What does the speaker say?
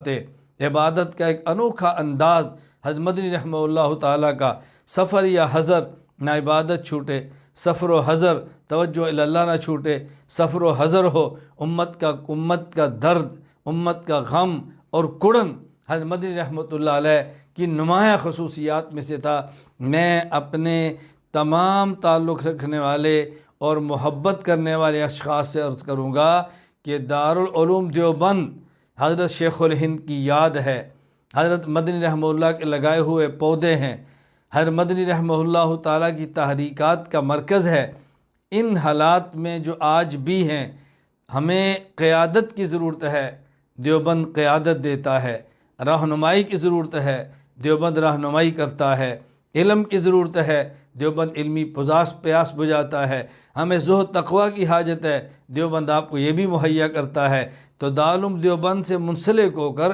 ہفتے عبادت کا ایک انوکھا انداز حضرت مدنی رحمہ اللہ تعالیٰ کا، سفر یا حضر نہ عبادت چھوٹے، سفر و حضر توجہ اللہ نہ چھوٹے، سفر و حضر ہو امت کا درد، امت کا غم اور کڑن حضرت مدنی رحمۃ اللہ علیہ کی نمایاں خصوصیات میں سے تھا۔ میں اپنے تمام تعلق رکھنے والے اور محبت کرنے والے اشخاص سے عرض کروں گا کہ دارالعلوم دیوبند حضرت شیخ الہند کی یاد ہے، حضرت مدنی رحمہ اللہ کے لگائے ہوئے پودے ہیں، حضرت مدنی رحمہ اللہ تعالیٰ کی تحریکات کا مرکز ہے۔ ان حالات میں جو آج بھی ہیں ہمیں قیادت کی ضرورت ہے، دیوبند قیادت دیتا ہے، رہنمائی کی ضرورت ہے، دیوبند رہنمائی کرتا ہے، علم کی ضرورت ہے، دیوبند علمی پیاس بجھاتا ہے، ہمیں زہد تقوی کی حاجت ہے، دیوبند آپ کو یہ بھی مہیا کرتا ہے۔ تو دارالعلوم دیوبند سے منسلک ہو کر